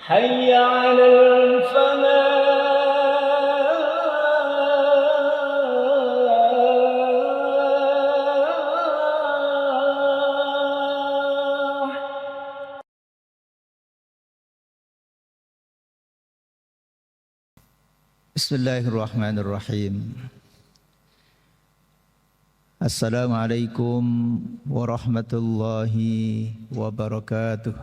حي على الفلاح. Bismillahirrahmanirrahim. Assalamualaikum warahmatullahi wabarakatuh.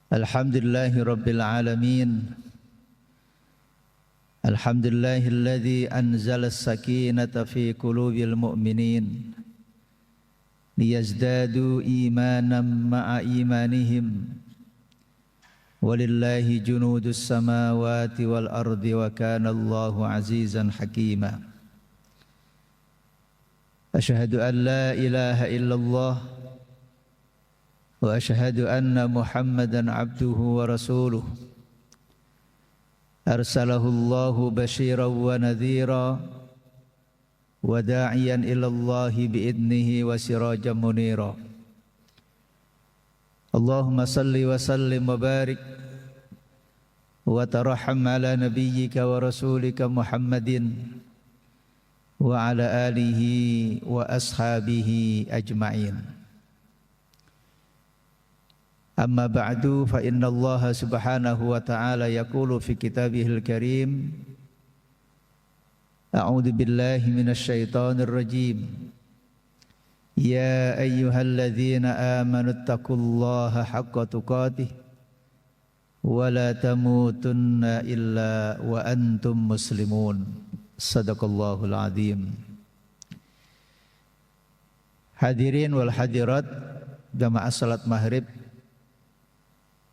Alhamdulillahi rabbil alamin. Alhamdulillahilladzi anzala as-sakinata fi qulubil mu'minin liyazdadu imanan ma'a imanihim. Walillahi junudus samawati wal ardi wa kana Allahu azizan hakima. Asyhadu an la ilaha illallah wa asyhadu anna Muhammadan abduhu wa rasuluh. Arsalahu Allahu basyiran wa nadhira wa da'iyan ila Allahi bi'idnihi wa sirajan munira. Allahumma salli wa sallim wa barik wa tarahham ala nabiyyika wa rasulika Muhammadin wa ala alihi wa ashabihi ajma'in. Amma ba'du, fa inna Allah subhanahu wa ta'ala yaqulu fi kitabihil karim, a'udzu billahi minasy syaithanir rajim. Ya ayyuhalladzina amanu taqullaha haqqa tuqatih wa la tamutunna illa wa antum muslimun. Sadaqallahul azim. Hadirin wal hadirat jamaah salat maghrib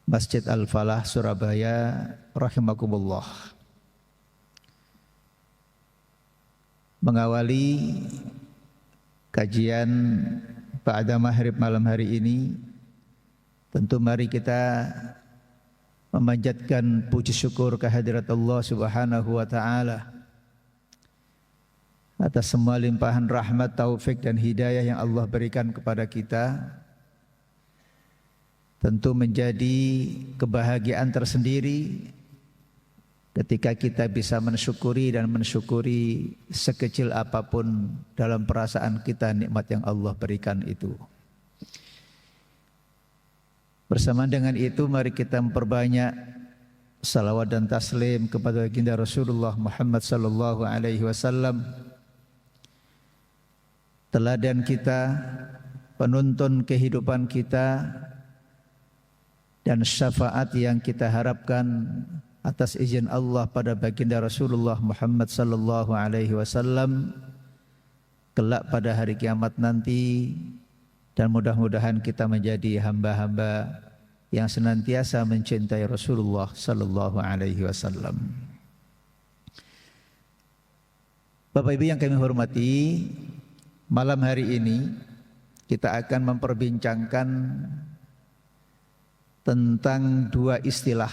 Masjid Al-Falah Surabaya rahimakumullah. Mengawali kajian pada maghrib malam hari ini, tentu mari kita memanjatkan puji syukur kehadirat Allah Subhanahu wa ta'ala atas semua limpahan rahmat, taufik dan hidayah yang Allah berikan kepada kita. Tentu menjadi kebahagiaan tersendiri ketika kita bisa mensyukuri sekecil apapun dalam perasaan kita nikmat yang Allah berikan itu. Bersama dengan itu mari kita memperbanyak salawat dan taslim kepada baginda Rasulullah Muhammad sallallahu alaihi wasallam, teladan kita, penuntun kehidupan kita, dan syafaat yang kita harapkan atas izin Allah pada baginda Rasulullah Muhammad sallallahu alaihi wasallam kelak pada hari kiamat nanti. Dan mudah-mudahan kita menjadi hamba-hamba yang senantiasa mencintai Rasulullah sallallahu alaihi wasallam. Bapak Ibu yang kami hormati, malam hari ini kita akan memperbincangkan tentang dua istilah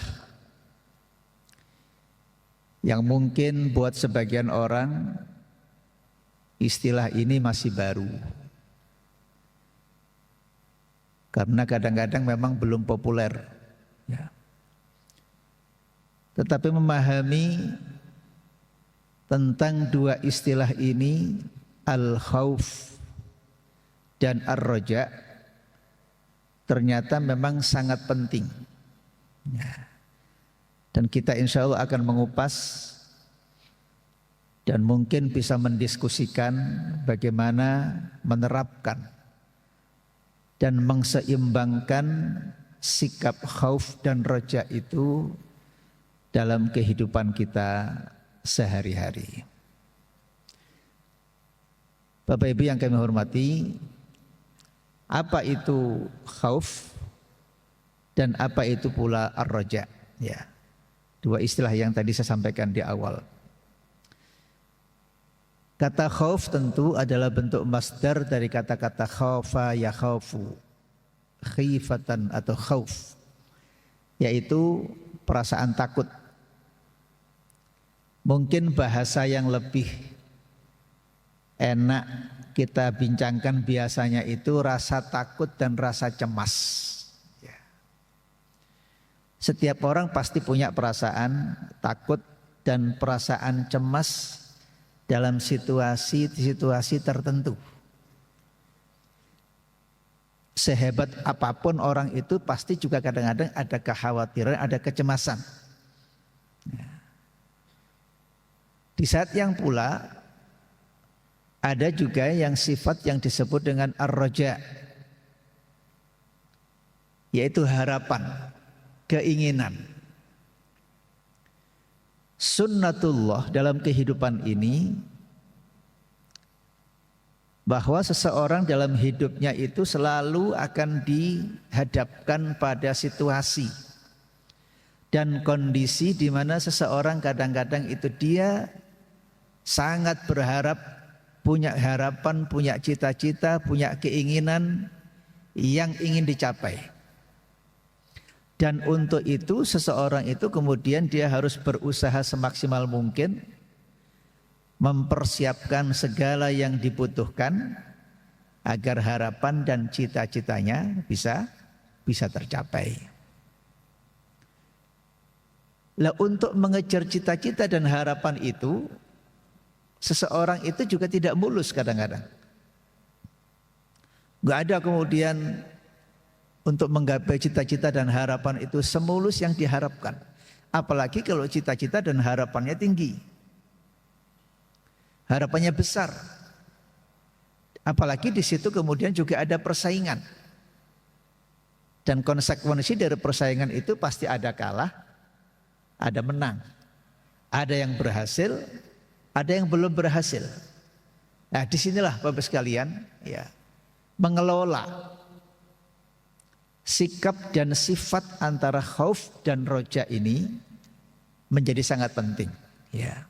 yang mungkin buat sebagian orang istilah ini masih baru, karena kadang-kadang memang belum populer ya. Tetapi memahami tentang dua istilah ini, al-khauf dan ar-raja, ternyata memang sangat penting ya. Dan kita insya Allah akan mengupas dan mungkin bisa mendiskusikan bagaimana menerapkan dan mengseimbangkan sikap khauf dan raja itu dalam kehidupan kita sehari-hari. Bapak Ibu yang kami hormati, apa itu khauf dan apa itu pula ar-raja ya. Dua istilah yang tadi saya sampaikan di awal. Kata khauf tentu adalah bentuk masdar dari kata-kata khaufa ya khaufu, khifatan atau khauf, yaitu perasaan takut. Mungkin bahasa yang lebih enak kita bincangkan biasanya itu rasa takut dan rasa cemas. Ya. Setiap orang pasti punya perasaan takut dan perasaan cemas dalam situasi-situasi tertentu. Sehebat apapun orang itu pasti juga kadang-kadang ada kekhawatiran, ada kecemasan. Ya. Di saat yang pula ada juga yang sifat yang disebut dengan ar-raja, yaitu harapan, keinginan. Sunnatullah dalam kehidupan ini bahwa seseorang dalam hidupnya itu selalu akan dihadapkan pada situasi dan kondisi di mana seseorang kadang-kadang itu dia sangat berharap, punya harapan, punya cita-cita, punya keinginan yang ingin dicapai. Dan untuk itu seseorang itu kemudian dia harus berusaha semaksimal mungkin mempersiapkan segala yang dibutuhkan agar harapan dan cita-citanya bisa tercapai. Lah untuk mengejar cita-cita dan harapan itu seseorang itu juga tidak mulus kadang-kadang. Gak ada kemudian untuk menggapai cita-cita dan harapan itu semulus yang diharapkan. Apalagi kalau cita-cita dan harapannya tinggi. Harapannya besar. Apalagi di situ kemudian juga ada persaingan. Dan konsekuensi dari persaingan itu pasti ada kalah, ada menang. Ada yang berhasil, ada yang belum berhasil. Nah, disinilah Bapak sekalian, ya, mengelola sikap dan sifat antara khauf dan roja ini menjadi sangat penting. Ya.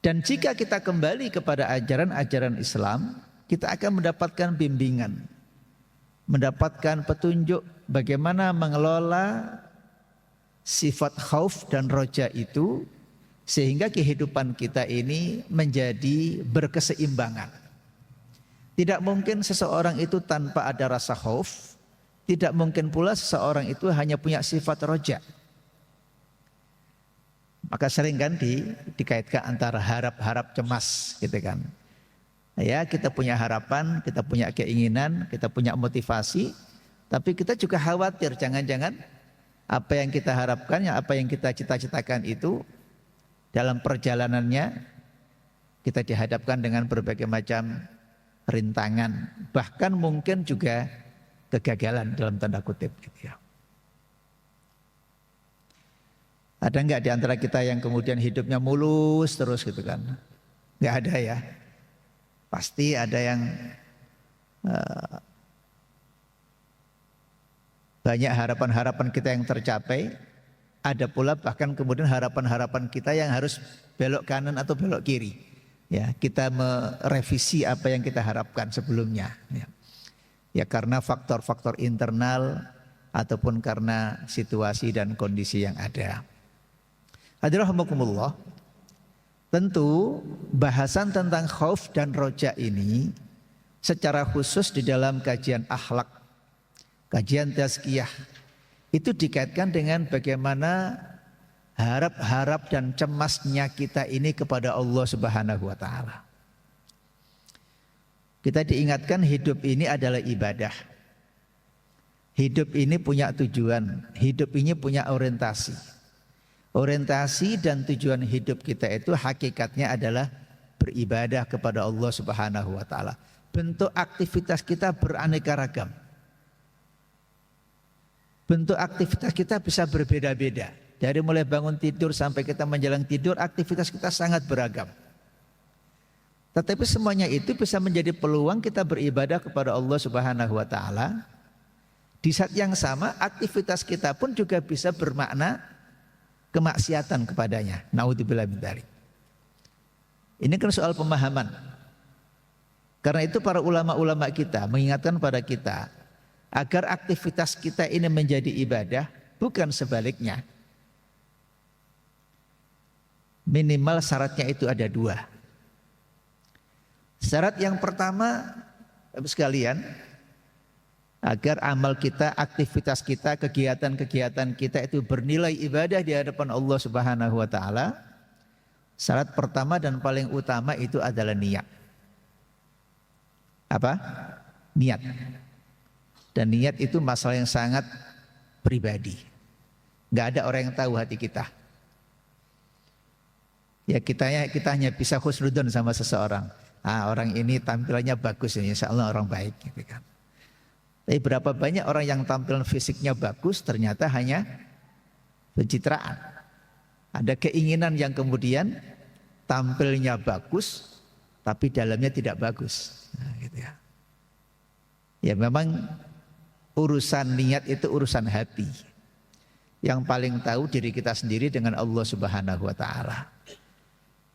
Dan jika kita kembali kepada ajaran-ajaran Islam, kita akan mendapatkan bimbingan, mendapatkan petunjuk bagaimana mengelola sifat khauf dan roja itu sehingga kehidupan kita ini menjadi berkeseimbangan. Tidak mungkin seseorang itu tanpa ada rasa khauf, tidak mungkin pula seseorang itu hanya punya sifat roja. Maka sering kan dikaitkan antara harap-harap cemas gitu kan. Ya, kita punya harapan, kita punya keinginan, kita punya motivasi, tapi kita juga khawatir jangan-jangan apa yang kita harapkan, apa yang kita cita-citakan itu dalam perjalanannya kita dihadapkan dengan berbagai macam rintangan, bahkan mungkin juga kegagalan dalam tanda kutip gitu ya. Ada enggak di antara kita yang kemudian hidupnya mulus terus gitu kan? Enggak ada ya. Pasti ada yang banyak harapan-harapan kita yang tercapai. Ada pula bahkan kemudian harapan-harapan kita yang harus belok kanan atau belok kiri. Ya, kita merevisi apa yang kita harapkan sebelumnya. Ya karena faktor-faktor internal ataupun karena situasi dan kondisi yang ada. Hadirin rahimakumullah. Tentu bahasan tentang khauf dan roja ini secara khusus di dalam kajian akhlak, kajian tazkiyah, itu dikaitkan dengan bagaimana harap-harap dan cemasnya kita ini kepada Allah Subhanahu wa taala. Kita diingatkan hidup ini adalah ibadah. Hidup ini punya tujuan, hidup ini punya orientasi. Orientasi dan tujuan hidup kita itu hakikatnya adalah beribadah kepada Allah Subhanahu wa taala. Bentuk aktivitas kita beraneka ragam. Bentuk aktivitas kita bisa berbeda-beda. Dari mulai bangun tidur sampai kita menjelang tidur, aktivitas kita sangat beragam. Tetapi semuanya itu bisa menjadi peluang kita beribadah kepada Allah Subhanahu wa taala. Di saat yang sama, aktivitas kita pun juga bisa bermakna kemaksiatan kepadanya. Naudzubillah min dzalik. Ini kan soal pemahaman. Karena itu para ulama-ulama kita mengingatkan pada kita agar aktivitas kita ini menjadi ibadah, bukan sebaliknya. Minimal syaratnya itu ada dua. Syarat yang pertama, Bapak sekalian, agar amal kita, aktivitas kita, kegiatan-kegiatan kita itu bernilai ibadah di hadapan Allah Subhanahu wa taala. Syarat pertama dan paling utama itu adalah niat. Apa? Niat. Dan niat itu masalah yang sangat pribadi. Enggak ada orang yang tahu hati kita. Ya kita hanya bisa husnudon sama seseorang. Orang ini tampilannya bagus, ini insya Allah orang baik gitu kan. Tapi berapa banyak orang yang tampilan fisiknya bagus ternyata hanya pencitraan. Ada keinginan yang kemudian tampilnya bagus tapi dalamnya tidak bagus. Nah, gitu ya. Ya memang urusan niat itu urusan hati. Yang paling tahu diri kita sendiri dengan Allah Subhanahu wa taala.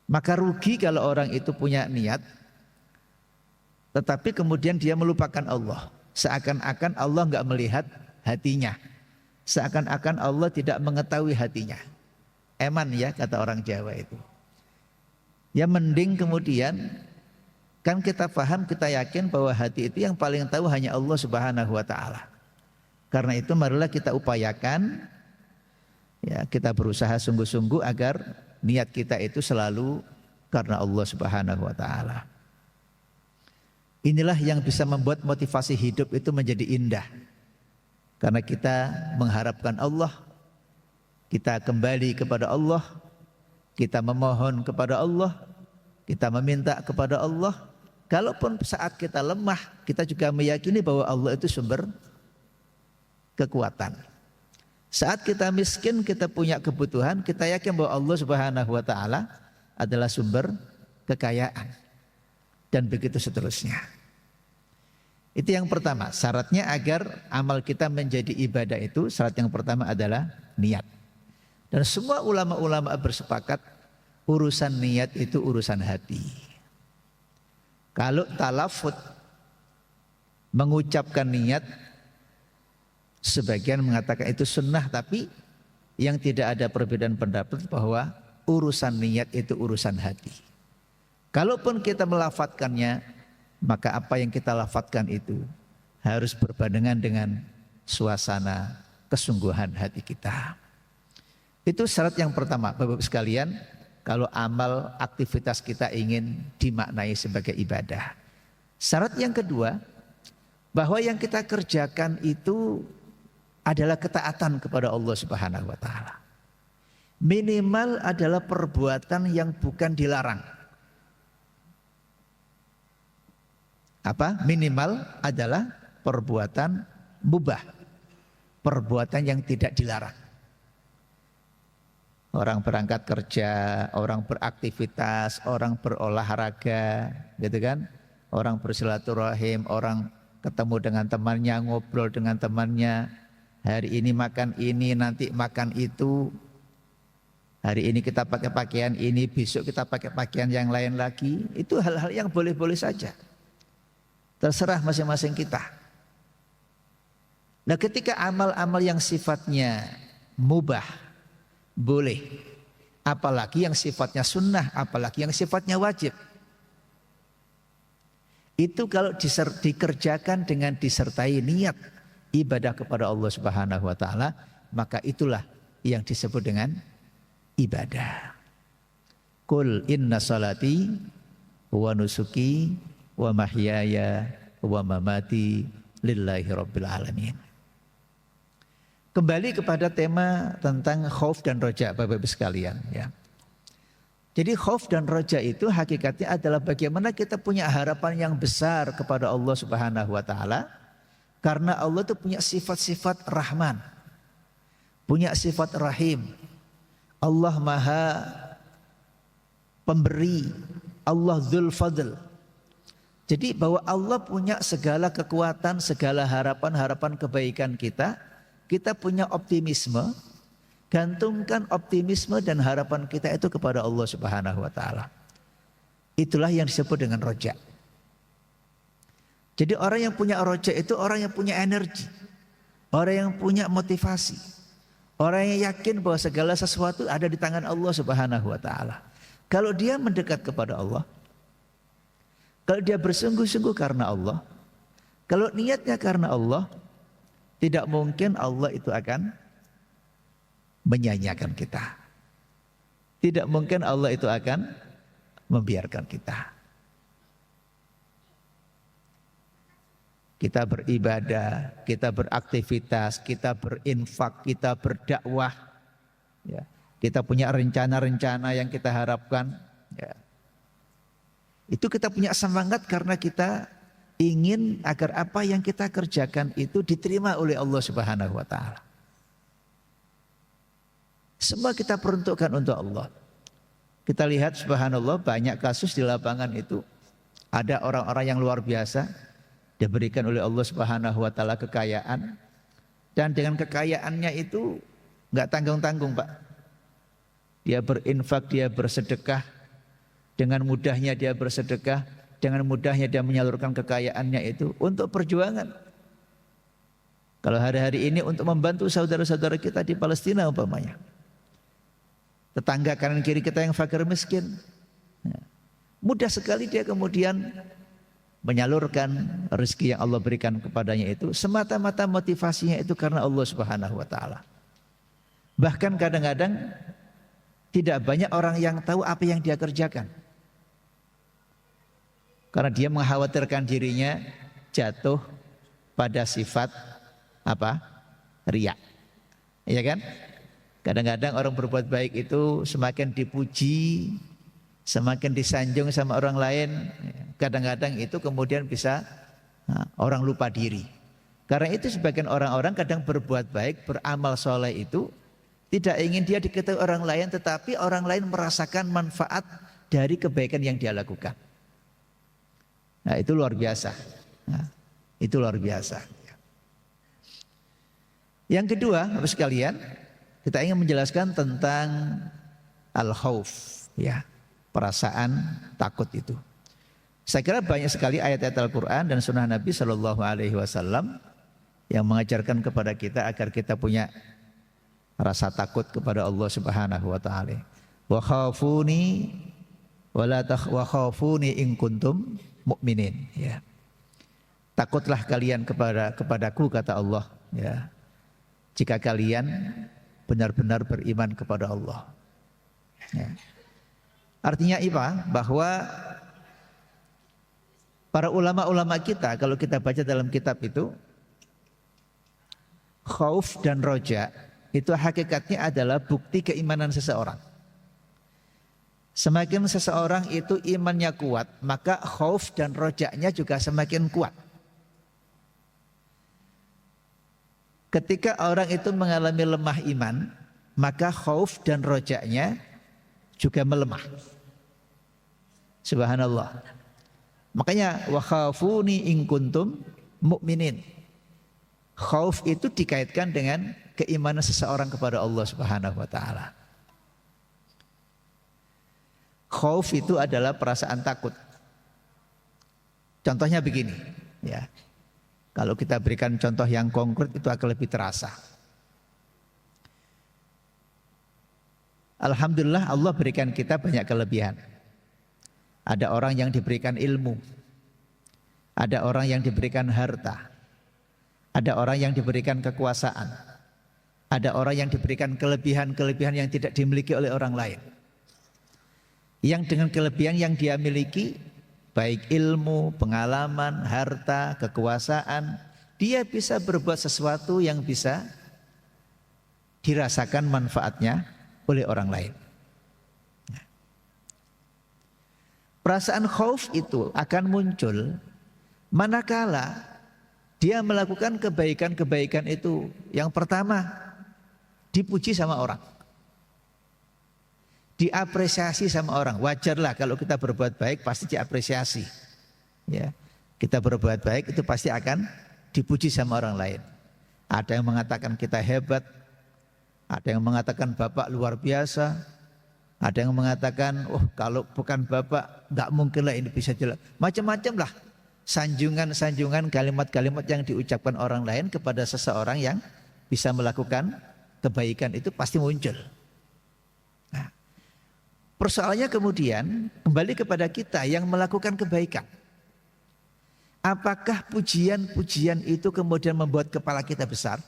Maka rugi kalau orang itu punya niat tetapi kemudian dia melupakan Allah. Seakan-akan Allah enggak melihat hatinya. Seakan-akan Allah tidak mengetahui hatinya. Eman ya kata orang Jawa itu. Ya mending kemudian kan kita paham, kita yakin bahwa hati itu yang paling tahu hanya Allah Subhanahu wa taala. Karena itu marilah kita upayakan ya, kita berusaha sungguh-sungguh agar niat kita itu selalu karena Allah Subhanahu wa taala. Inilah yang bisa membuat motivasi hidup itu menjadi indah. Karena kita mengharapkan Allah, kita kembali kepada Allah, kita memohon kepada Allah, kita meminta kepada Allah. Kalaupun saat kita lemah, kita juga meyakini bahwa Allah itu sumber kekuatan. Saat kita miskin, kita punya kebutuhan, kita yakin bahwa Allah Subhanahu wa taala adalah sumber kekayaan. Dan begitu seterusnya. Itu yang pertama, syaratnya agar amal kita menjadi ibadah itu, syarat yang pertama adalah niat. Dan semua ulama-ulama bersepakat urusan niat itu urusan hati. Kalau talafut mengucapkan niat, sebagian mengatakan itu sunnah, tapi yang tidak ada perbedaan pendapat bahwa urusan niat itu urusan hati. Kalaupun kita melafatkannya, maka apa yang kita lafatkan itu harus berbarengan dengan suasana kesungguhan hati kita. Itu syarat yang pertama, Bapak-Bapak sekalian, kalau amal aktivitas kita ingin dimaknai sebagai ibadah. Syarat yang kedua, bahwa yang kita kerjakan itu adalah ketaatan kepada Allah Subhanahu wa taala. Minimal adalah perbuatan yang bukan dilarang. Apa? Minimal adalah perbuatan mubah, perbuatan yang tidak dilarang. Orang berangkat kerja, orang beraktivitas, orang berolahraga, gitu kan? Orang bersilaturahim, orang ketemu dengan temannya, ngobrol dengan temannya. Hari ini makan ini, nanti makan itu. Hari ini kita pakai pakaian ini, besok kita pakai pakaian yang lain lagi. Itu hal-hal yang boleh-boleh saja. Terserah masing-masing kita. Nah, ketika amal-amal yang sifatnya mubah, boleh. Apalagi yang sifatnya sunnah, apalagi yang sifatnya wajib. Itu kalau dikerjakan dengan disertai niat ibadah kepada Allah Subhanahu wa taala, maka itulah yang disebut dengan ibadah. Qul inna salati wa nusuki wa mahyaya wa mamati lillahi rabbil alamin. Kembali kepada tema tentang khauf dan roja, Bapak-Ibu sekalian ya. Jadi khauf dan roja itu hakikatnya adalah bagaimana kita punya harapan yang besar kepada Allah Subhanahu wa taala, karena Allah itu punya sifat-sifat Rahman, punya sifat Rahim. Allah Maha Pemberi, Allah Dzul Fadl. Jadi bahwa Allah punya segala kekuatan, segala harapan-harapan kebaikan kita punya optimisme, gantungkan optimisme dan harapan kita itu kepada Allah Subhanahu wa taala. Itulah yang disebut dengan roja. Jadi orang yang punya roja itu orang yang punya energi, orang yang punya motivasi, orang yang yakin bahwa segala sesuatu ada di tangan Allah Subhanahu wa taala. Kalau dia mendekat kepada Allah, Kalau dia bersungguh-sungguh karena Allah, kalau niatnya karena Allah, tidak mungkin Allah itu akan menyanyiakan kita. Tidak mungkin Allah itu akan membiarkan kita. Kita beribadah, kita beraktivitas, kita berinfak, kita berdakwah, ya. Kita punya rencana-rencana yang kita harapkan, ya. Itu kita punya semangat karena kita ingin agar apa yang kita kerjakan itu diterima oleh Allah Subhanahu wa taala. Semua kita peruntukkan untuk Allah. Kita lihat subhanallah banyak kasus di lapangan itu. Ada orang-orang yang luar biasa diberikan oleh Allah Subhanahu wa taala kekayaan, dan dengan kekayaannya itu enggak tanggung-tanggung, Pak. Dia berinfak, dia bersedekah. Dengan mudahnya dia bersedekah, dengan mudahnya dia menyalurkan kekayaannya itu untuk perjuangan. Kalau hari-hari ini untuk membantu saudara-saudara kita di Palestina umpamanya, tetangga kanan kiri kita yang fakir miskin, ya, mudah sekali dia kemudian menyalurkan rezeki yang Allah berikan kepadanya itu semata-mata motivasinya itu karena Allah Subhanahu wa taala. Bahkan kadang-kadang tidak banyak orang yang tahu apa yang dia kerjakan. Karena dia mengkhawatirkan dirinya jatuh pada sifat apa? Riya. Iya kan? Kadang-kadang orang berbuat baik itu semakin dipuji, semakin disanjung sama orang lain, kadang-kadang itu kemudian bisa orang lupa diri. Karena itu sebagian orang-orang kadang berbuat baik, beramal soleh itu tidak ingin dia diketahui orang lain, tetapi orang lain merasakan manfaat dari kebaikan yang dia lakukan. Nah, itu luar biasa. Nah, itu luar biasa. Yang kedua, Bapak sekalian, kita ingin menjelaskan tentang al-khauf, ya, perasaan takut itu. Saya kira banyak sekali ayat-ayat Al-Quran dan sunnah Nabi Shallallahu Alaihi Wasallam yang mengajarkan kepada kita agar kita punya rasa takut kepada Allah Subhanahu Wa Taala. Wa khafuni wa khafuni in kuntum mukminin, ya. Takutlah kalian kepadaku, kata Allah, ya, jika kalian benar-benar beriman kepada Allah, ya. Artinya apa? Bahwa para ulama-ulama kita, kalau kita baca dalam kitab itu, khauf dan roja itu hakikatnya adalah bukti keimanan seseorang. Semakin seseorang itu imannya kuat, maka khauf dan rojanya juga semakin kuat. Ketika orang itu mengalami lemah iman, maka khauf dan rojanya juga melemah. Subhanallah. Makanya wa khafuni in kuntum mukminin. Khauf itu dikaitkan dengan keimanan seseorang kepada Allah Subhanahu wa taala. Khauf itu adalah perasaan takut. Contohnya begini, ya. Kalau kita berikan contoh yang konkret itu akan lebih terasa. Alhamdulillah Allah berikan kita banyak kelebihan. Ada orang yang diberikan ilmu, ada orang yang diberikan harta, ada orang yang diberikan kekuasaan, ada orang yang diberikan kelebihan-kelebihan yang tidak dimiliki oleh orang lain. Yang dengan kelebihan yang dia miliki, baik ilmu, pengalaman, harta, kekuasaan, dia bisa berbuat sesuatu yang bisa dirasakan manfaatnya oleh orang lain. Perasaan khauf itu akan muncul manakala dia melakukan kebaikan-kebaikan itu. Yang pertama, dipuji sama orang, diapresiasi sama orang. Wajarlah kalau kita berbuat baik pasti diapresiasi, ya. Kita berbuat baik itu pasti akan dipuji sama orang lain. Ada yang mengatakan kita hebat, ada yang mengatakan bapak luar biasa, ada yang mengatakan oh kalau bukan bapak nggak mungkin lah ini bisa jalan. Macam-macam lah sanjungan-sanjungan, kalimat-kalimat yang diucapkan orang lain kepada seseorang yang bisa melakukan kebaikan itu pasti muncul. Persoalannya kemudian kembali kepada kita yang melakukan kebaikan. Apakah pujian-pujian itu kemudian membuat kepala kita besar?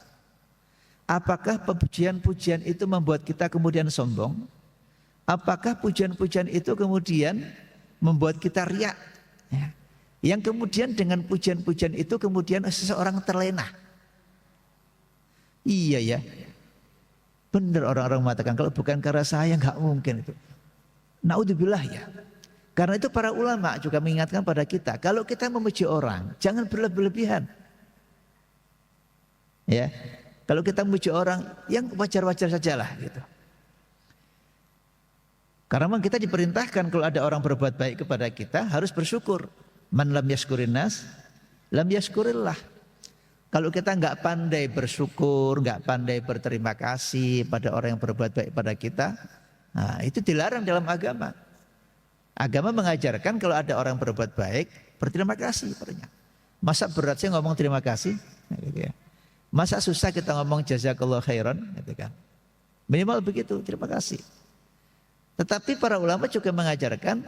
Apakah pujian-pujian itu membuat kita kemudian sombong? Apakah pujian-pujian itu kemudian membuat kita riak? Ya. Yang kemudian dengan pujian-pujian itu kemudian seseorang terlena. Iya ya, benar orang-orang mengatakan kalau bukan karena saya nggak mungkin itu. Naudzubillah ya. Karena itu para ulama juga mengingatkan pada kita, kalau kita memuji orang, jangan berlebihan. Ya, kalau kita memuji orang, yang wajar-wajar sajalah gitu. Karena memang kita diperintahkan kalau ada orang berbuat baik kepada kita harus bersyukur. Man lam yaskurin nas, lam yaskurillah. Kalau kita nggak pandai bersyukur, nggak pandai berterima kasih pada orang yang berbuat baik pada kita, nah, itu dilarang dalam agama. Agama mengajarkan kalau ada orang berbuat baik, berterima kasih padanya. Masa berat sih ngomong terima kasih? Gitu ya. Masa susah kita ngomong jazakallah khairan? Gitu kan. Minimal begitu, terima kasih. Tetapi para ulama juga mengajarkan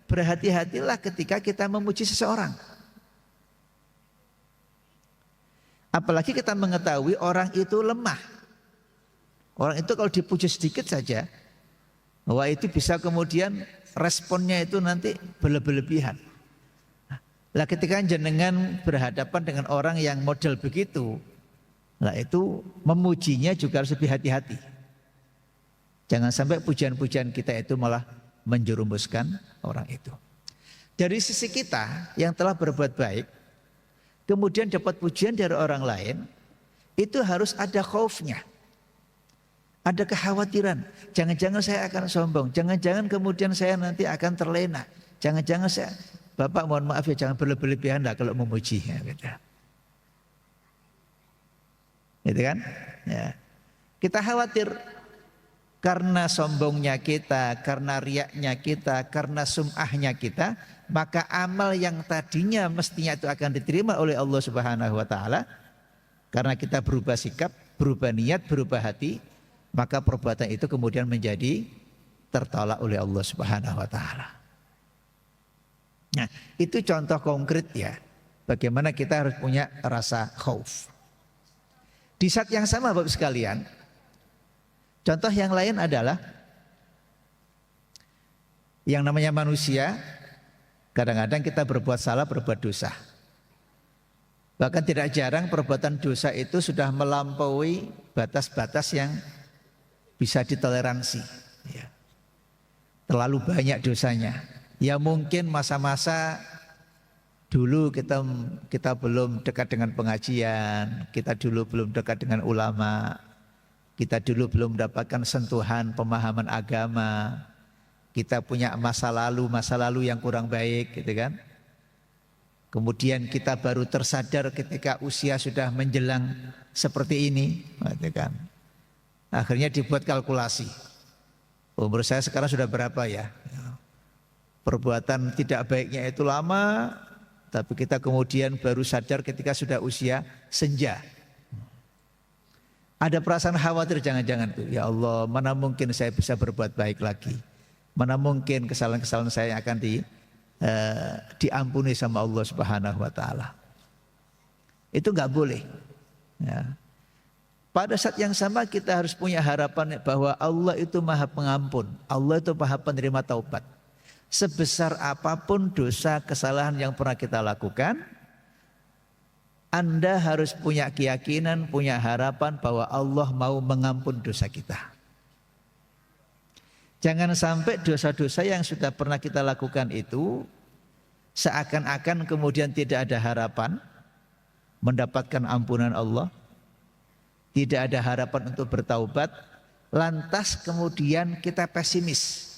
berhati-hatilah ketika kita memuji seseorang. Apalagi kita mengetahui orang itu lemah. Orang itu kalau dipuji sedikit saja, wah itu bisa kemudian responnya itu nanti berlebihan. Lah ketika jenengan berhadapan dengan orang yang model begitu, lah itu memujinya juga harus lebih hati-hati. Jangan sampai pujian-pujian kita itu malah menjerumuskan orang itu. Dari sisi kita yang telah berbuat baik, kemudian dapat pujian dari orang lain, itu harus ada khaufnya. Ada kekhawatiran, jangan-jangan saya akan sombong, jangan-jangan kemudian saya nanti akan terlena, jangan-jangan saya, Bapak mohon maaf ya jangan berlebihan lah kalau memuji. Ya, gitu kan? Ya. Kita khawatir karena sombongnya kita, karena riaknya kita, karena sum'ahnya kita, maka amal yang tadinya mestinya itu akan diterima oleh Allah Subhanahu wa taala, karena kita berubah sikap, berubah niat, berubah hati, maka perbuatan itu kemudian menjadi tertolak oleh Allah Subhanahu wa taala. Nah, itu contoh konkret ya, bagaimana kita harus punya rasa khauf. Di saat yang sama Bapak sekalian, contoh yang lain adalah yang namanya manusia, kadang-kadang kita berbuat salah, berbuat dosa. Bahkan tidak jarang perbuatan dosa itu sudah melampaui batas-batas yang bisa ditoleransi. Ya. Terlalu banyak dosanya. Ya mungkin masa-masa dulu kita belum dekat dengan pengajian, kita dulu belum dekat dengan ulama, kita dulu belum mendapatkan sentuhan pemahaman agama, kita punya masa lalu yang kurang baik, gitu kan? Kemudian kita baru tersadar ketika usia sudah menjelang seperti ini, gitu kan? Akhirnya dibuat kalkulasi. Umur saya sekarang sudah berapa ya? Perbuatan tidak baiknya itu lama, tapi kita kemudian baru sadar ketika sudah usia senja. Ada perasaan khawatir jangan-jangan tuh, ya Allah, mana mungkin saya bisa berbuat baik lagi? Mana mungkin kesalahan-kesalahan saya akan diampuni sama Allah Subhanahu wa taala. Itu enggak boleh. Ya. Pada saat yang sama kita harus punya harapan bahwa Allah itu Maha Pengampun, Allah itu Maha Penerima Taubat. Sebesar apapun dosa kesalahan yang pernah kita lakukan, Anda harus punya keyakinan, punya harapan bahwa Allah mau mengampun dosa kita. Jangan sampai dosa-dosa yang sudah pernah kita lakukan itu seakan-akan kemudian tidak ada harapan mendapatkan ampunan Allah, tidak ada harapan untuk bertaubat, lantas kemudian kita pesimis.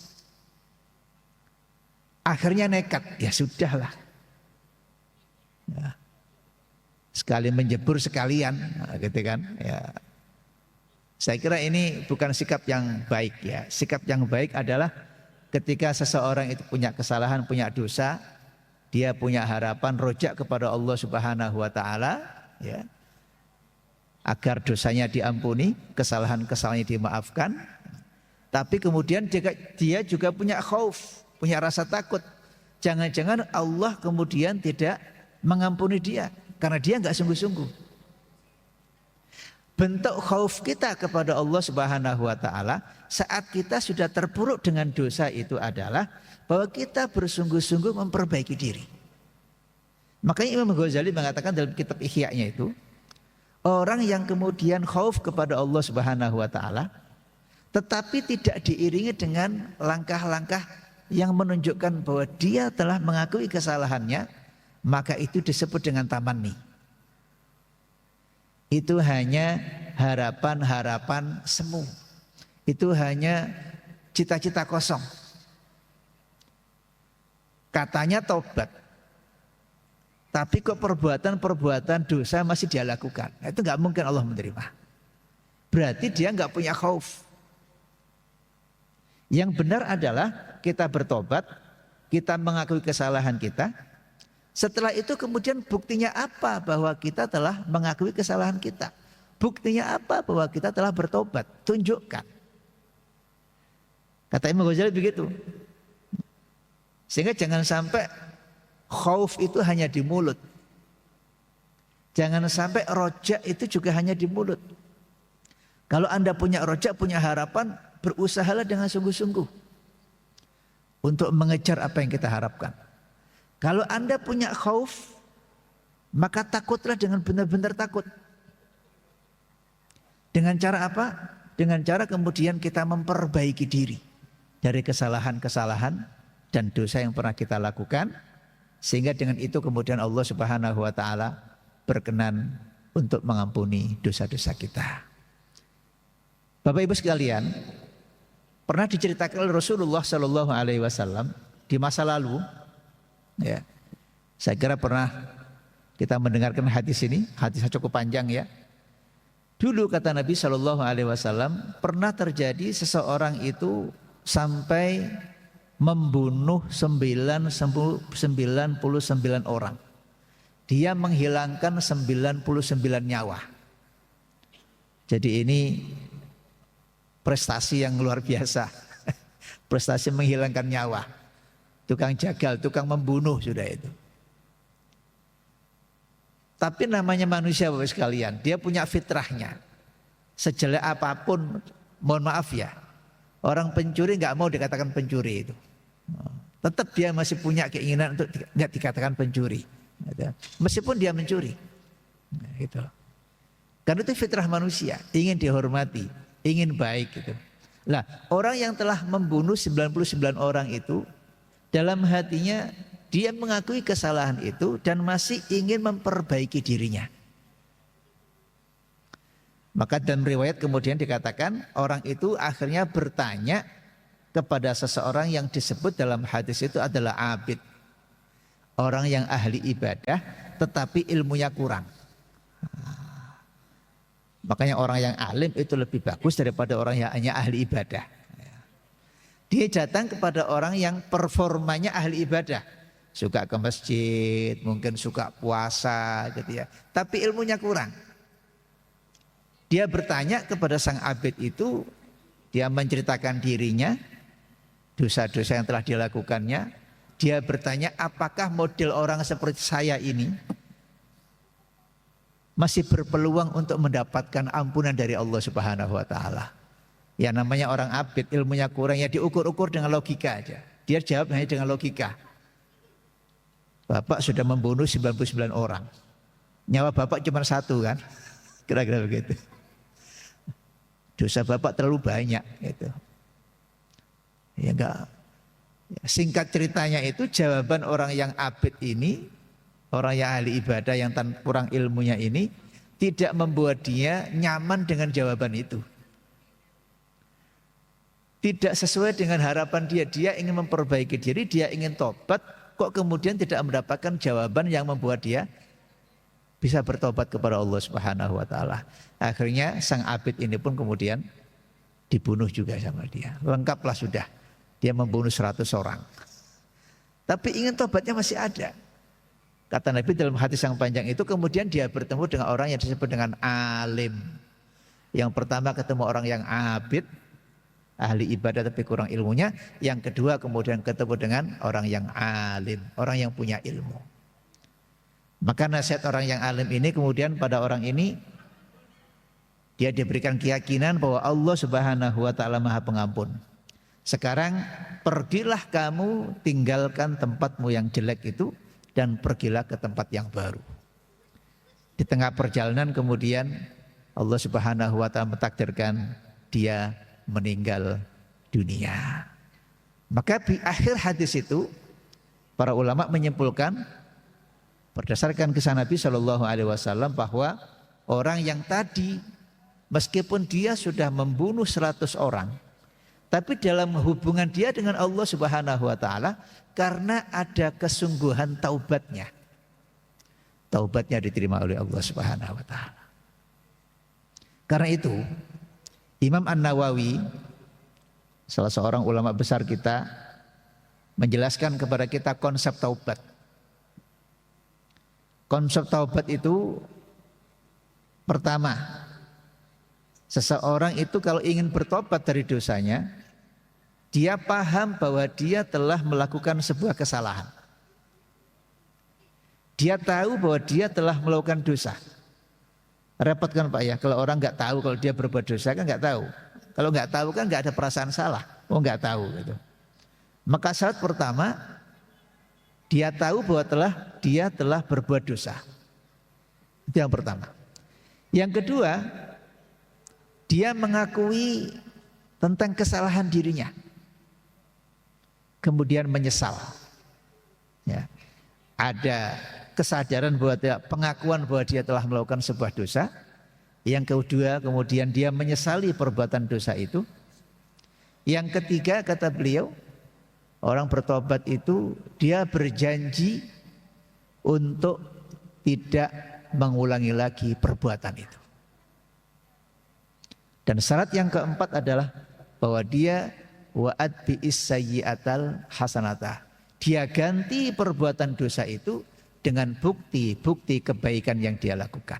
Akhirnya nekat, ya sudahlah. Ya. Sekali menjebur sekalian, gitu kan? Ya. Saya kira ini bukan sikap yang baik ya. Sikap yang baik adalah ketika seseorang itu punya kesalahan, punya dosa, dia punya harapan rojak kepada Allah Subhanahu wa taala, ya. Agar dosanya diampuni, kesalahan-kesalahannya dimaafkan. Tapi kemudian dia juga punya khauf, punya rasa takut. Jangan-jangan Allah kemudian tidak mengampuni dia karena dia nggak sungguh-sungguh. Bentuk khauf kita kepada Allah Subhanahu wa taala saat kita sudah terpuruk dengan dosa itu adalah bahwa kita bersungguh-sungguh memperbaiki diri. Makanya Imam Ghazali mengatakan dalam kitab Ihya-nya itu, orang yang kemudian khauf kepada Allah Subhanahu wa taala tetapi tidak diiringi dengan langkah-langkah yang menunjukkan bahwa dia telah mengakui kesalahannya, maka itu disebut dengan tamanni. Itu hanya harapan-harapan semu. Itu hanya cita-cita kosong. Katanya tobat, tapi kok perbuatan-perbuatan dosa masih dia lakukan. Itu nggak mungkin Allah menerima. Berarti dia nggak punya khauf. Yang benar adalah kita bertobat, kita mengakui kesalahan kita. Setelah itu kemudian buktinya apa bahwa kita telah mengakui kesalahan kita? Buktinya apa bahwa kita telah bertobat? Tunjukkan. Kata Imam Ghazali begitu. Sehingga jangan sampai khauf itu hanya di mulut. Jangan sampai rojak itu juga hanya di mulut. Kalau Anda punya rojak, punya harapan, berusahalah dengan sungguh-sungguh untuk mengejar apa yang kita harapkan. Kalau Anda punya khauf, maka takutlah dengan benar-benar takut. Dengan cara apa? Dengan cara kemudian kita memperbaiki diri dari kesalahan-kesalahan dan dosa yang pernah kita lakukan, sehingga dengan itu kemudian Allah Subhanahu wa taala berkenan untuk mengampuni dosa-dosa kita. Bapak Ibu sekalian, pernah diceritakan oleh Rasulullah Shallallahu alaihi wasallam di masa lalu, ya. Saya kira pernah kita mendengarkan hadis ini, hadisnya cukup panjang ya. Dulu kata Nabi Shallallahu alaihi wasallam, pernah terjadi seseorang itu sampai membunuh 99 orang. Dia menghilangkan 99 nyawa. Jadi ini prestasi yang luar biasa. Prestasi menghilangkan nyawa. Tukang jagal, tukang membunuh sudah itu. Tapi namanya manusia Bapak sekalian, dia punya fitrahnya. Sejelek apapun, mohon maaf ya, orang pencuri nggak mau dikatakan pencuri itu. Tetap dia masih punya keinginan untuk tidak dikatakan pencuri. Meskipun dia mencuri. Gitu. Karena itu fitrah manusia, ingin dihormati, ingin baik gitu. Nah, orang yang telah membunuh 99 orang itu, dalam hatinya dia mengakui kesalahan itu dan masih ingin memperbaiki dirinya. Maka dalam riwayat kemudian dikatakan orang itu akhirnya bertanya kepada seseorang yang disebut dalam hadis itu adalah abid. Orang yang ahli ibadah tetapi ilmunya kurang. Makanya orang yang alim itu lebih bagus daripada orang yang hanya ahli ibadah. Dia datang kepada orang yang performanya ahli ibadah. Suka ke masjid, mungkin suka puasa gitu ya. Tapi ilmunya kurang. Dia bertanya kepada sang abid itu, dia menceritakan dirinya, dosa-dosa yang telah dilakukannya. Dia bertanya, apakah model orang seperti saya ini masih berpeluang untuk mendapatkan ampunan dari Allah Subhanahu wa taala? Ya namanya orang abid, ilmunya kurang, ya diukur-ukur dengan logika aja. Dia jawab hanya dengan logika. Bapak sudah membunuh 99 orang. Nyawa Bapak cuma satu kan? Kira-kira begitu. Dosa Bapak terlalu banyak gitu. Ya enggak. Singkat ceritanya itu jawaban orang yang abid ini, orang yang ahli ibadah yang kurang ilmunya ini tidak membuat dia nyaman dengan jawaban itu. Tidak sesuai dengan harapan dia. Dia ingin memperbaiki diri, dia ingin tobat, kok kemudian tidak mendapatkan jawaban yang membuat dia bisa bertobat kepada Allah Subhanahu wa taala. Akhirnya sang abid ini pun kemudian dibunuh juga sama dia. Lengkaplah sudah. Dia membunuh 100 orang. Tapi ingin tobatnya masih ada. Kata Nabi dalam hadis yang panjang itu, kemudian dia bertemu dengan orang yang disebut dengan alim. Yang pertama ketemu orang yang abid, ahli ibadah tapi kurang ilmunya. Yang kedua kemudian ketemu dengan orang yang alim, orang yang punya ilmu. Maka nasihat orang yang alim ini kemudian pada orang ini dia diberikan keyakinan bahwa Allah Subhanahu wa taala Maha Pengampun. Sekarang pergilah kamu, tinggalkan tempatmu yang jelek itu dan pergilah ke tempat yang baru. Di tengah perjalanan kemudian Allah Subhanahu wa taala mentakdirkan dia meninggal dunia. Maka di akhir hadis itu para ulama menyimpulkan berdasarkan kisah Nabi Shallallahu Alaihi Wasallam bahwa orang yang tadi meskipun dia sudah membunuh 100 orang, tapi dalam hubungan dia dengan Allah Subhanahu Wa Taala karena ada kesungguhan taubatnya, taubatnya diterima oleh Allah Subhanahu Wa Taala. Karena itu Imam An-Nawawi, salah seorang ulama besar kita, menjelaskan kepada kita konsep taubat. Konsep taubat itu pertama, seseorang itu kalau ingin bertobat dari dosanya, dia paham bahwa dia telah melakukan sebuah kesalahan. Dia tahu bahwa dia telah melakukan dosa. Repot kan Pak ya, kalau orang nggak tahu kalau dia berbuat dosa kan nggak tahu. Kalau nggak tahu kan nggak ada perasaan salah. Oh nggak tahu gitu. Maka syarat pertama, dia tahu bahwa dia telah berbuat dosa. Itu yang pertama. Yang kedua, dia mengakui tentang kesalahan dirinya. Kemudian menyesal. Ya. Ada kesadaran bahwa pengakuan bahwa dia telah melakukan sebuah dosa. Yang kedua, kemudian dia menyesali perbuatan dosa itu. Yang ketiga, kata beliau, orang bertobat itu dia berjanji untuk tidak mengulangi lagi perbuatan itu. Dan syarat yang keempat adalah bahwa dia wa'ad bi'is sayyi'atal hasanata. Dia ganti perbuatan dosa itu dengan bukti-bukti kebaikan yang dia lakukan.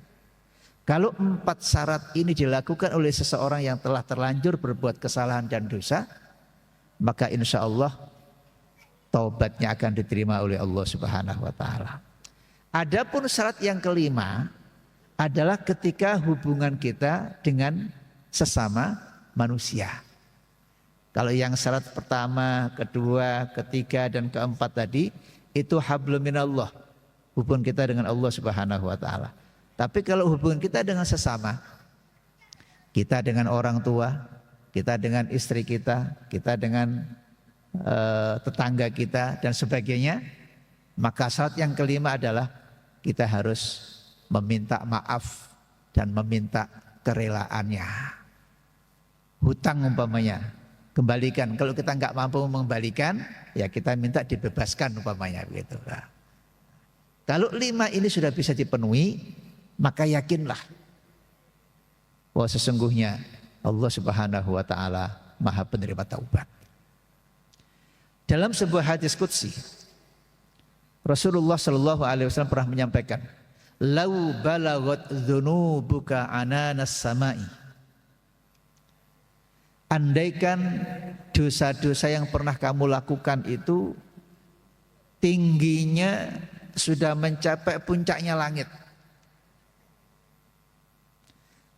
Kalau 4 syarat ini dilakukan oleh seseorang yang telah terlanjur berbuat kesalahan dan dosa, maka insya Allah taubatnya akan diterima oleh Allah Subhanahu wa taala. Adapun syarat yang kelima adalah ketika hubungan kita dengan sesama manusia. Kalau yang syarat pertama, kedua, ketiga dan keempat tadi itu hablum minallah, hubungan kita dengan Allah Subhanahu wa taala. Tapi kalau hubungan kita dengan sesama, kita dengan orang tua, kita dengan istri kita, kita dengan tetangga kita dan sebagainya, maka syarat yang kelima adalah kita harus meminta maaf dan meminta kerelaannya. Hutang umpamanya, kembalikan. Kalau kita nggak mampu mengembalikan, ya kita minta dibebaskan umpamanya begitu. Nah, kalau 5 ini sudah bisa dipenuhi, maka yakinlah bahwa sesungguhnya Allah Subhanahu wa taala Maha penerima taubat. Dalam sebuah hadis qudsi, Rasulullah sallallahu alaihi wasallam pernah menyampaikan, "Lau balagat dzunubuka ananas samai." Andaikan dosa-dosa yang pernah kamu lakukan itu tingginya sudah mencapai puncaknya langit.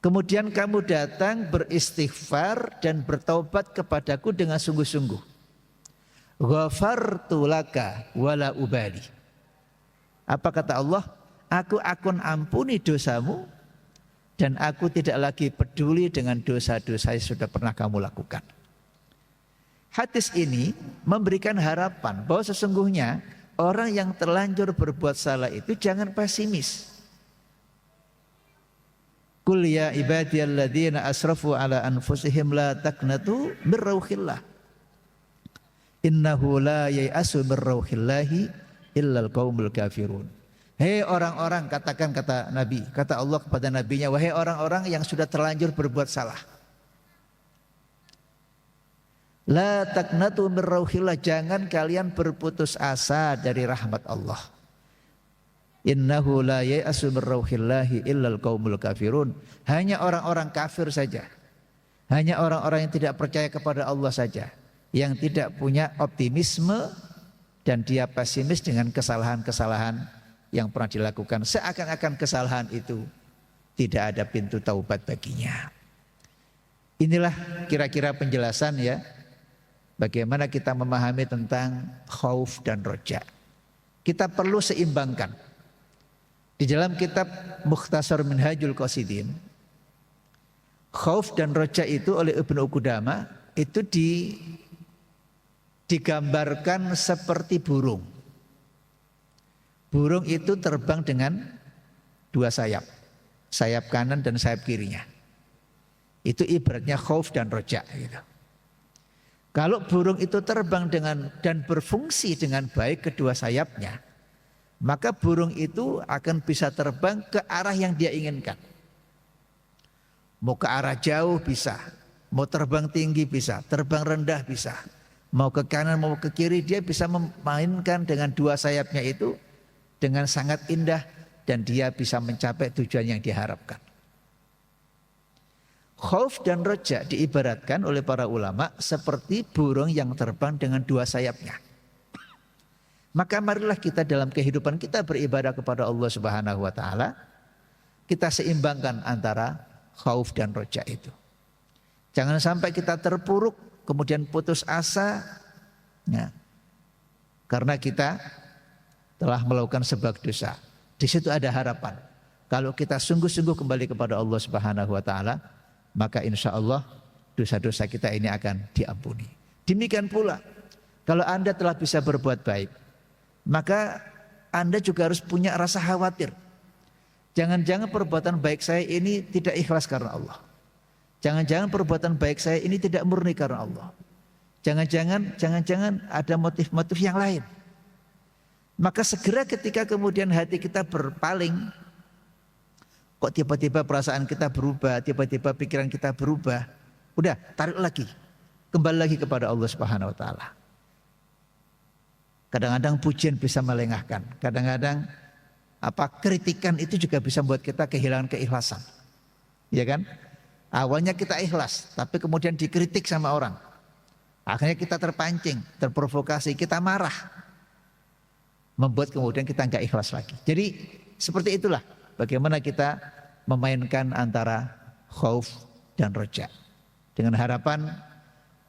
Kemudian kamu datang beristighfar dan bertaubat kepadaku dengan sungguh-sungguh. Ghafartu laka wala ubali. Apa kata Allah? Aku akan ampuni dosamu dan aku tidak lagi peduli dengan dosa-dosa yang sudah pernah kamu lakukan. Hadis ini memberikan harapan bahwa sesungguhnya orang yang terlanjur berbuat salah itu jangan pesimis. Qul ya ibadiyalladzina asrafu ala anfusihim la taqnatu mir rauhillah. Innahu la yai'asu mir rauhillahi illal qaumul kafirun. Hei orang-orang, katakan kata Nabi, kata Allah kepada nabinya, wahai orang-orang yang sudah terlanjur berbuat salah. La taqnatu mir rauhillah, jangan kalian berputus asa dari rahmat Allah. Innahu la yai'asu mir rauhillahi illal qaumul kafirun. Hanya orang-orang kafir saja. Hanya orang-orang yang tidak percaya kepada Allah saja yang tidak punya optimisme dan dia pesimis dengan kesalahan-kesalahan yang pernah dilakukan, seakan-akan kesalahan itu tidak ada pintu taubat baginya. Inilah kira-kira penjelasan ya, bagaimana kita memahami tentang khauf dan roja. Kita perlu seimbangkan. Di dalam kitab Mukhtasar Minhajul Qasidin, khauf dan roja itu oleh Ibnu Qudamah itu digambarkan seperti burung. Burung itu terbang dengan dua sayap, sayap kanan dan sayap kirinya. Itu ibaratnya khauf dan roja gitu. Kalau burung itu terbang dengan dan berfungsi dengan baik kedua sayapnya, maka burung itu akan bisa terbang ke arah yang dia inginkan. Mau ke arah jauh bisa, mau terbang tinggi bisa, terbang rendah bisa. Mau ke kanan mau ke kiri dia bisa memainkan dengan dua sayapnya itu dengan sangat indah dan dia bisa mencapai tujuan yang diharapkan. Khauf dan roja diibaratkan oleh para ulama seperti burung yang terbang dengan dua sayapnya. Maka marilah kita dalam kehidupan kita beribadah kepada Allah Subhanahu wa taala, kita seimbangkan antara khauf dan roja itu. Jangan sampai kita terpuruk kemudian putus asa ya, karena kita telah melakukan sebuah dosa. Di situ ada harapan. Kalau kita sungguh-sungguh kembali kepada Allah Subhanahu wa taala, maka insya Allah dosa-dosa kita ini akan diampuni. Demikian pula kalau Anda telah bisa berbuat baik, maka Anda juga harus punya rasa khawatir. Jangan-jangan perbuatan baik saya ini tidak ikhlas karena Allah. Jangan-jangan perbuatan baik saya ini tidak murni karena Allah. Jangan-jangan ada motif-motif yang lain. Maka segera ketika kemudian hati kita berpaling, kok tiba-tiba perasaan kita berubah, tiba-tiba pikiran kita berubah, udah tarik lagi, kembali lagi kepada Allah Subhanahu wa taala. Kadang-kadang pujian bisa melengahkan, kadang-kadang kritikan itu juga bisa membuat kita kehilangan keikhlasan. Ya kan? Awalnya kita ikhlas, tapi kemudian dikritik sama orang. Akhirnya kita terpancing, terprovokasi, kita marah. Membuat kemudian kita enggak ikhlas lagi. Jadi seperti itulah bagaimana kita memainkan antara khauf dan roja. Dengan harapan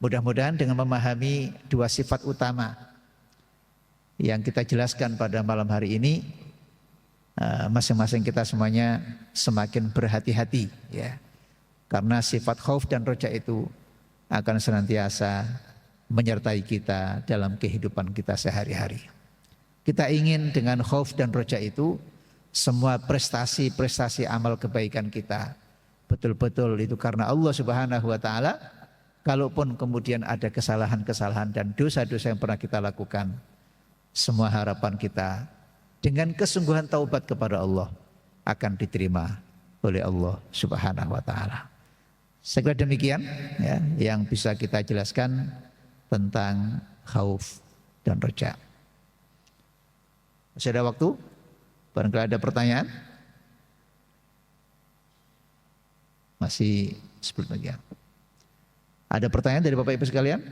mudah-mudahan dengan memahami dua sifat utama yang kita jelaskan pada malam hari ini, masing-masing kita semuanya semakin berhati-hati ya. Karena sifat khauf dan roja itu akan senantiasa menyertai kita dalam kehidupan kita sehari-hari. Kita ingin dengan khauf dan roja itu semua prestasi-prestasi amal kebaikan kita betul-betul itu karena Allah Subhanahu wa taala. Kalaupun kemudian ada kesalahan-kesalahan dan dosa-dosa yang pernah kita lakukan, semua harapan kita dengan kesungguhan taubat kepada Allah akan diterima oleh Allah Subhanahu wa taala. Segera demikian ya, yang bisa kita jelaskan tentang khauf dan roja. Masih ada waktu? Barangkali ada pertanyaan? Masih 10 menit. Ada pertanyaan dari Bapak Ibu sekalian?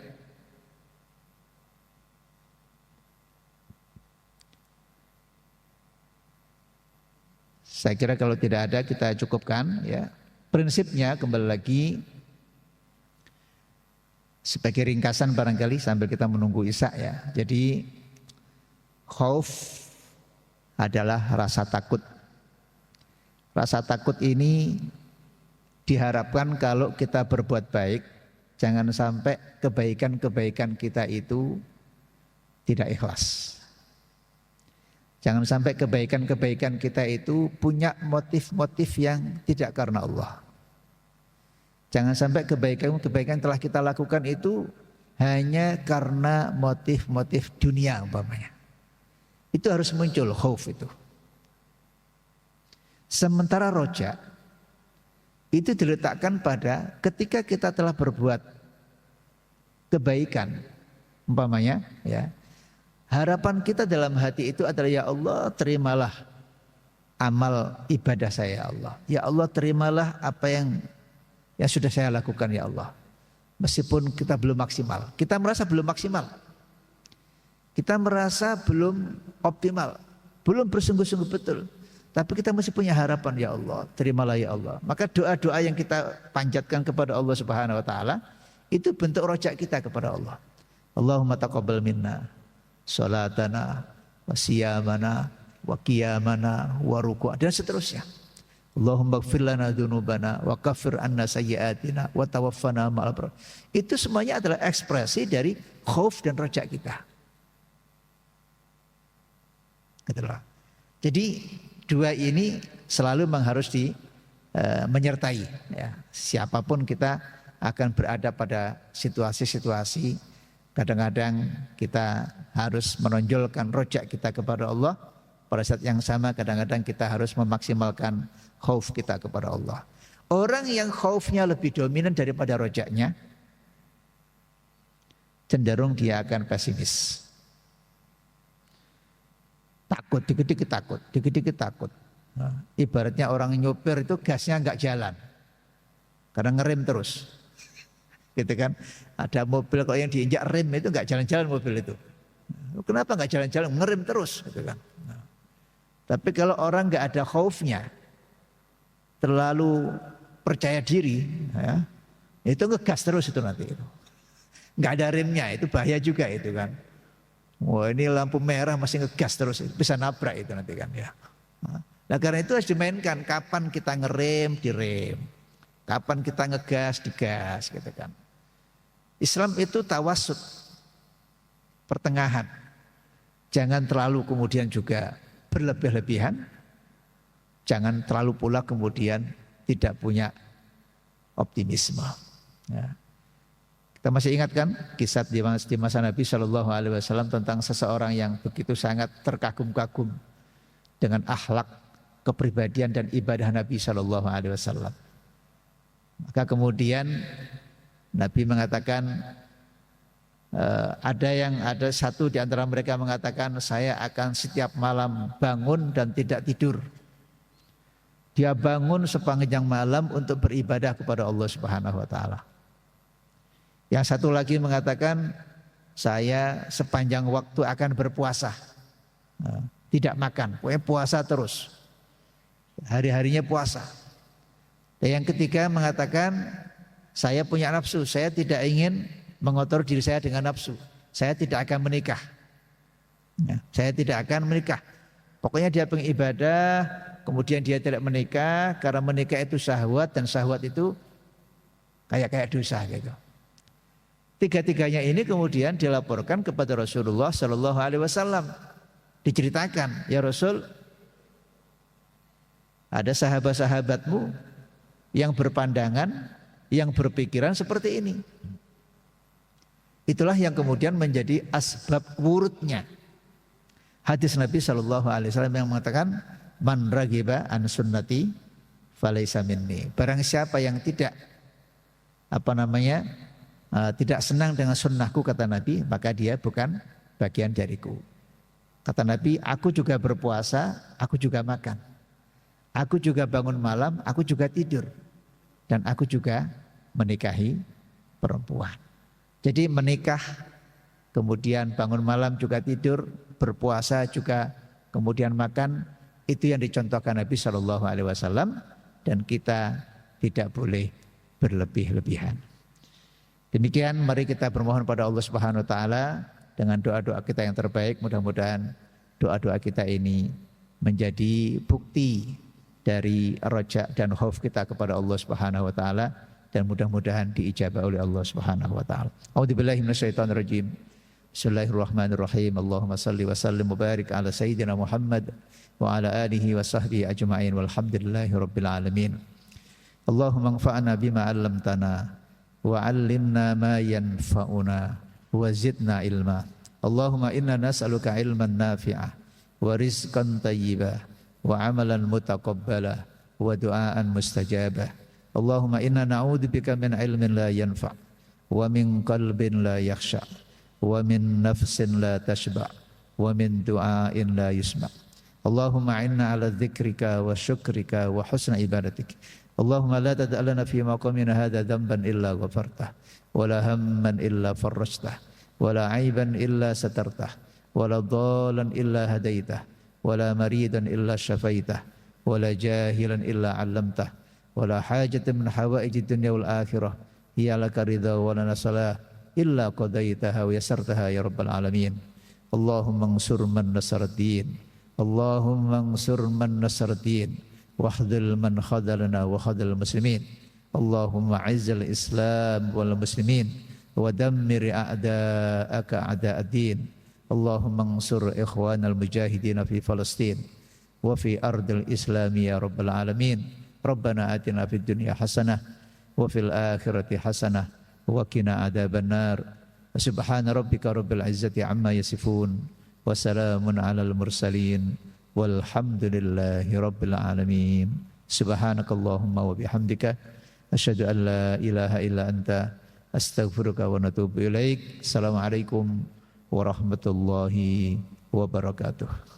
Saya kira kalau tidak ada kita cukupkan ya. Prinsipnya kembali lagi sebagai ringkasan barangkali sambil kita menunggu Isya ya. Jadi khauf adalah rasa takut. Rasa takut ini diharapkan kalau kita berbuat baik, jangan sampai kebaikan-kebaikan kita itu tidak ikhlas. Jangan sampai kebaikan-kebaikan kita itu punya motif-motif yang tidak karena Allah. Jangan sampai kebaikan-kebaikan telah kita lakukan itu hanya karena motif-motif dunia umpamanya. Itu harus muncul khauf itu. Sementara roja itu diletakkan pada ketika kita telah berbuat kebaikan umpamanya ya. Harapan kita dalam hati itu adalah ya Allah terimalah amal ibadah saya ya Allah. Ya Allah terimalah apa yang sudah saya lakukan ya Allah. Meskipun kita belum maksimal. Kita merasa belum maksimal. Kita merasa belum optimal, belum bersungguh-sungguh betul. Tapi kita masih punya harapan, ya Allah, terimalah ya Allah. Maka doa-doa yang kita panjatkan kepada Allah Subhanahu wa taala itu bentuk rojak kita kepada Allah. Allahumma taqabbal minna salatana wa siyamana wa qiyamana wa ruku' dan seterusnya. Allahumma ighfir lana dzunubana wa kaffir anna sayyi'atina wa tawaffana ma'al abrar. Itu semuanya adalah ekspresi dari khauf dan rojak kita. Gitulah. Jadi dua ini selalu memang harus menyertai ya. Siapapun kita akan berada pada situasi-situasi, kadang-kadang kita harus menonjolkan rojak kita kepada Allah. Pada saat yang sama kadang-kadang kita harus memaksimalkan khauf kita kepada Allah. Orang yang khaufnya lebih dominan daripada rojaknya, cenderung dia akan pesimis. Takut, dikit-dikit takut, dikit-dikit takut. Nah, ibaratnya orang nyopir itu gasnya enggak jalan, karena ngerem terus. Gitu kan? Ada mobil kalau yang diinjak rem itu enggak jalan-jalan mobil itu. Kenapa enggak jalan-jalan? Ngerem terus, gitu kan? Nah, tapi kalau orang enggak ada khaufnya, terlalu percaya diri, ya, itu ngegas terus itu nanti. Enggak ada remnya, itu bahaya juga itu kan. Wah, ini lampu merah masih ngegas terus, bisa nabrak itu nanti kan ya. Nah karena itu harus dimainkan, kapan kita ngerem, direm. Kapan kita ngegas, digas gitu kan. Islam itu tawasud, pertengahan. Jangan terlalu kemudian juga berlebih-lebihan. Jangan terlalu pula kemudian tidak punya optimisme. Ya. Kita masih ingat kan kisah di masa Nabi Shallallahu Alaihi Wasallam tentang seseorang yang begitu sangat terkagum-kagum dengan akhlak, kepribadian dan ibadah Nabi Shallallahu Alaihi Wasallam. Maka kemudian Nabi mengatakan ada satu di antara mereka mengatakan, saya akan setiap malam bangun dan tidak tidur. Dia bangun sepanjang malam untuk beribadah kepada Allah Subhanahu Wa Taala. Yang satu lagi mengatakan, saya sepanjang waktu akan berpuasa, tidak makan, pokoknya puasa terus, hari-harinya puasa. Dan yang ketiga mengatakan, saya punya nafsu, saya tidak ingin mengotor diri saya dengan nafsu, saya tidak akan menikah, saya tidak akan menikah. Pokoknya dia pengibadah, kemudian dia tidak menikah, karena menikah itu syahwat dan syahwat itu kayak dosa gitu. Tiga-tiganya ini kemudian dilaporkan kepada Rasulullah Shallallahu Alaihi Wasallam. Diceritakan, ya Rasul, ada sahabat-sahabatmu yang berpandangan, yang berpikiran seperti ini. Itulah yang kemudian menjadi asbab wurudnya hadis Nabi Shallallahu Alaihi Wasallam yang mengatakan, man ragiba an sunnati falaysa minni. Barang siapa yang tidak tidak senang dengan sunnahku, kata Nabi, maka dia bukan bagian dariku. Kata Nabi, aku juga berpuasa, aku juga makan, aku juga bangun malam, aku juga tidur, dan aku juga menikahi perempuan. Jadi menikah, kemudian bangun malam juga tidur, berpuasa juga kemudian makan, itu yang dicontohkan Nabi Shallallahu Alaihi Wasallam, dan kita tidak boleh berlebih-lebihan. Demikian, mari kita bermohon pada Allah Subhanahu Wa Taala dengan doa-doa kita yang terbaik. Mudah-mudahan doa-doa kita ini menjadi bukti dari rojak dan khauf kita kepada Allah Subhanahu Wa Taala, dan mudah-mudahan diijabah oleh Allah Subhanahu Wa Taala. A'udzubillahi minasyaitonirrajim. Bismillahirrahmanirrahim. Allahumma salli wa sallim wa barik ala sayyidina Muhammad wa ala alihi wa sahbihi ajma'in walhamdulillahi rabbil alamin. Allahumma anfa'na bima 'allamtana wa 'allimna ma yanfa'una wa zidna ilma. Allahumma inna nas'aluka ilman nafi'ah wa rizqan thayyibah wa 'amalan mutaqabbala wa du'aan mustajabah. Allahumma inna na'udzubika min ilmin la yanfa' wa min qalbin la yakhsha' wa min nafsin la tashba' wa min du'ain la yusma'. Allahumma inna ala dzikrika wa syukrika wa husna ibadatik. Allahumma la tad'a lana fi maqamina hadha dhanban illa ghafartah wa la hamman illa farrajtah wa la aiban illa satartah wa la dhalan illa hadaitah ولا مريضا إلا شفيته ولا جاهلا إلا علمته ولا حاجة من حوائج الدنيا والآخرة هي لك رضا ولنا صلاة إلا قضيتها ويسرتها يا رب العالمين. اللهم انصر من نصر الدين، اللهم انصر من نصر الدين، واخذل من خذلنا وخذل المسلمين. اللهم اعز الإسلام والمسلمين ودمر أعداءك أعداء الدين. اللهم انصر إخوان المجاهدين في فلسطين وفي أرض الإسلام يا رب العالمين. ربنا آتنا في الدنيا حسنة وفي الآخرة حسنة وقنا عذاب النار. سبحان ربك رب العزة عما يصفون وسلام على المرسلين والحمد لله رب العالمين. سبحانك اللهم وبحمدك أشهد أن لا إله إلا أنت أستغفرك ونتوب إليك. السلام عليكم warahmatullahi wabarakatuh.